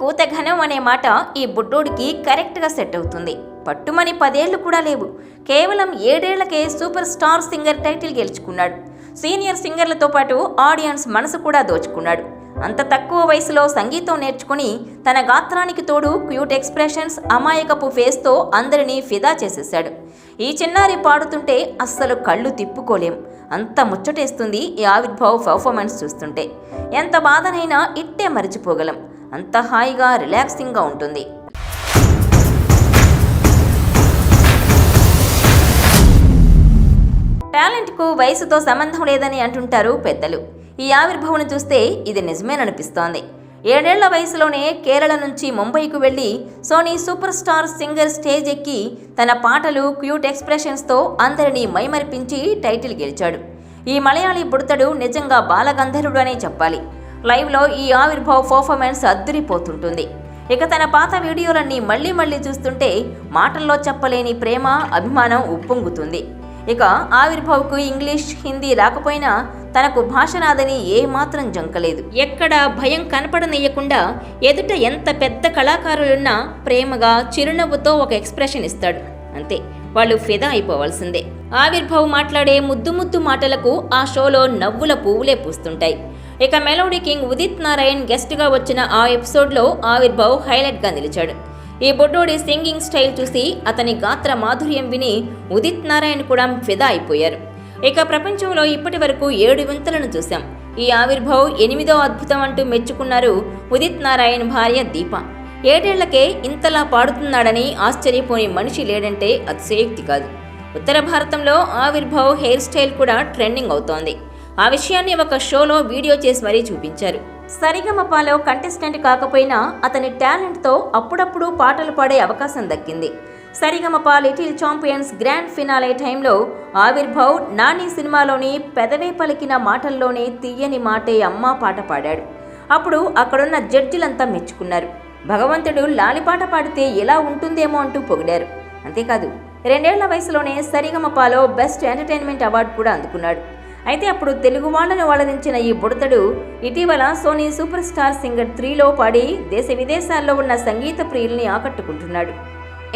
భూతఘనం అనే మాట ఈ బుడ్డోడికి కరెక్ట్గా సెట్ అవుతుంది. పట్టుమని 10 ఏళ్లు కూడా లేవు, కేవలం 7 ఏళ్లకే సూపర్ స్టార్ సింగర్ టైటిల్ గెలుచుకున్నాడు. సీనియర్ సింగర్లతో పాటు ఆడియన్స్ మనసు కూడా దోచుకున్నాడు. అంత తక్కువ వయసులో సంగీతం నేర్చుకుని తన గాత్రానికి తోడు క్యూట్ ఎక్స్ప్రెషన్స్, అమాయకపు ఫేస్తో అందరినీ ఫిదా చేసేశాడు. ఈ చిన్నారి పాడుతుంటే అస్సలు కళ్ళు తిప్పుకోలేం, అంత ముచ్చటేస్తుంది ఈ ఆవిర్భావ్ పర్ఫార్మెన్స్ చూస్తుంటే. ఎంత బాధనైనా ఇట్టే మరిచిపోగలం, అంత హాయిగా రిలాక్సింగ్గా ఉంటుంది. టాలెంట్కు వయసుతో సంబంధం లేదని అంటుంటారు పెద్దలు. ఈ ఆవిర్భావం చూస్తే ఇది నిజమేననిపిస్తోంది. 7 ఏళ్ల వయసులోనే కేరళ నుంచి ముంబైకు వెళ్లి Sony super star singer stage ఎక్కి తన పాటలు, క్యూట్ ఎక్స్ప్రెషన్స్తో అందరినీ మైమరిపించి టైటిల్ గెలిచాడు. ఈ మలయాళీ బుడతడు నిజంగా బాలగంధర్వుడు అనే చెప్పాలి. లైవ్లో ఈ ఆవిర్భావ్ పర్ఫార్మెన్స్ అద్దురిపోతుంటుంది. ఇక తన పాత వీడియోలన్నీ మళ్లీ చూస్తుంటే మాటల్లో చెప్పలేని ప్రేమ, అభిమానం ఉప్పొంగుతుంది. ఇక ఆవిర్భావ్కు ఇంగ్లీష్, హిందీ రాకపోయినా తనకు భాష నాదని ఏమాత్రం జంకలేదు. ఎక్కడ భయం కనపడనీయకుండా ఎదుట ఎంత పెద్ద కళాకారులున్నా ప్రేమగా చిరునవ్వుతో ఒక ఎక్స్ప్రెషన్ ఇస్తాడు. అంతే, వాళ్ళు ఫిదా అయిపోవాల్సిందే. ఆవిర్భావ్ మాట్లాడే ముద్దు మాటలకు ఆ షోలో నవ్వుల పువ్వులే పూస్తుంటాయి. ఇక మెలోడీ కింగ్ ఉదిత్ నారాయణ్ గెస్ట్గా వచ్చిన ఆ ఎపిసోడ్లో ఆవిర్భావ్ హైలైట్గా నిలిచాడు. ఈ బొడ్డోడి సింగింగ్ స్టైల్ చూసి, అతని గాత్ర మాధుర్యం విని ఉదిత్ నారాయణ్ కూడా ఫిదా అయిపోయారు. ఇక ప్రపంచంలో ఇప్పటి వరకు 7 వింతలను చూశాం. ఈ ఆవిర్భావ్ 8వ అద్భుతం అంటూ మెచ్చుకున్నారు ఉదిత్ నారాయణ్ భార్య దీప. 7 ఏళ్లకే ఇంతలా పాడుతున్నాడని ఆశ్చర్యపోని మనిషి లేడంటే అతిశయోక్తి కాదు. ఉత్తర భారతంలో ఆవిర్భావ్ హెయిర్ స్టైల్ కూడా ట్రెండింగ్ అవుతోంది. ఆ విషయాన్ని ఒక షోలో వీడియో చేసి మరీ చూపించారు. సరిగమపాలో కంటెస్టెంట్ కాకపోయినా అతని టాలెంట్తో అప్పుడప్పుడు పాటలు పాడే అవకాశం దక్కింది. Sa Re Ga Ma Pa little champions grand finale టైంలో ఆవిర్భావ్ నాని సినిమాలోని పెదవే పలికిన మాటల్లోనే తీయని మాటే అమ్మా పాట పాడాడు. అప్పుడు అక్కడున్న జడ్జిలంతా మెచ్చుకున్నారు. భగవంతుడు లాలిపాట పాడితే ఎలా ఉంటుందేమో అంటూ పొగిడారు. అంతేకాదు, 2 ఏళ్ల వయసులోనే సరిగమపాలో బెస్ట్ ఎంటర్టైన్మెంట్ అవార్డు కూడా అందుకున్నాడు. అయితే అప్పుడు తెలుగు వాళ్ళను అలరించిన ఈ బుడతడు ఇటీవల సోనీ సూపర్ స్టార్ సింగర్ 3లో పాడి దేశ విదేశాల్లో ఉన్న సంగీత ప్రియుల్ని ఆకట్టుకుంటున్నాడు.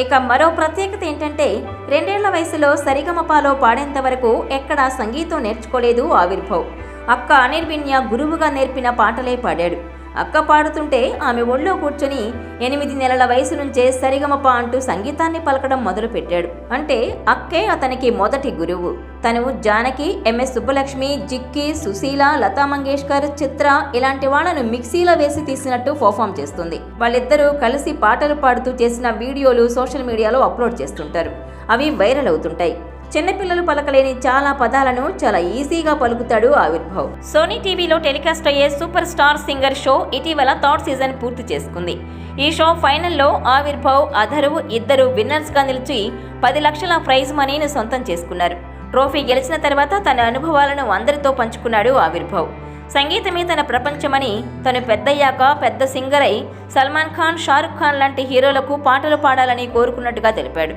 ఇక మరో ప్రత్యేకత ఏంటంటే, 2 ఏళ్ల వయసులో సరిగమపాలో పాడేంత వరకు ఎక్కడా సంగీతం నేర్చుకోలేదు ఆవిర్భావ్. అక్క అనిర్విన్య గురువుగా నేర్పిన పాటలే పాడాడు. అక్క పాడుతుంటే ఆమె ఒళ్ళో కూర్చొని 8 నెలల వయసు నుంచే సరిగమప అంటూ సంగీతాన్ని పలకడం మొదలుపెట్టాడు. అంటే అక్కే అతనికి మొదటి గురువు. తను జానకి, ఎంఎస్ సుబ్బలక్ష్మి, జిక్కి, సుశీల, లతా మంగేష్కర్, చిత్ర ఇలాంటి వాళ్ళను మిక్సీలో వేసి తీసినట్టు పర్ఫామ్ చేస్తుంది. వాళ్ళిద్దరూ కలిసి పాటలు పాడుతూ చేసిన వీడియోలు సోషల్ మీడియాలో అప్లోడ్ చేస్తుంటారు. అవి వైరల్ అవుతుంటాయి. చిన్నపిల్లలు పలకలేని చాలా పదాలను చాలా ఈజీగా పలుకుతాడు ఆవిర్భావ్. సోనీ టీవీలో టెలికాస్ట్ అయ్యే సూపర్ స్టార్ సింగర్ షో ఇటీవల 3rd సీజన్ పూర్తి చేసుకుంది. ఈ షో ఫైనల్లో ఆవిర్భావ్, అధరు ఇద్దరు విన్నర్స్గా నిలిచి 10 లక్షల ప్రైజ్ మనీని సొంతం చేసుకున్నారు. ట్రోఫీ గెలిచిన తర్వాత తన అనుభవాలను అందరితో పంచుకున్నాడు ఆవిర్భావ్. సంగీతమే తన ప్రపంచమని, తను పెద్దయ్యాక పెద్ద సింగర్ అయి సల్మాన్ ఖాన్, షారుఖ్ ఖాన్ లాంటి హీరోలకు పాటలు పాడాలని కోరుకున్నట్టుగా తెలిపాడు.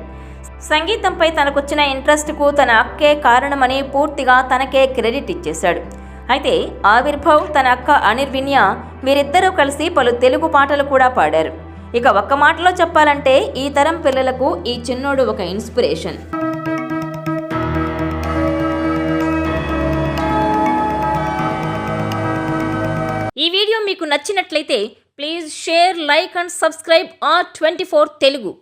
సంగీతంపై తనకొచ్చిన ఇంట్రెస్ట్కు తన అక్కే కారణమని పూర్తిగా తనకే క్రెడిట్ ఇచ్చేశాడు. అయితే ఆవిర్భావ్, తన అక్క అనిర్విన్య వీరిద్దరూ కలిసి పలు తెలుగు పాటలు కూడా పాడారు. ఇక ఒక్క మాటలో చెప్పాలంటే ఈ తరం పిల్లలకు ఈ చిన్నోడు ఒక ఇన్స్పిరేషన్. ఈ వీడియో మీకు నచ్చినట్లయితే please share, like and subscribe R24 Telugu.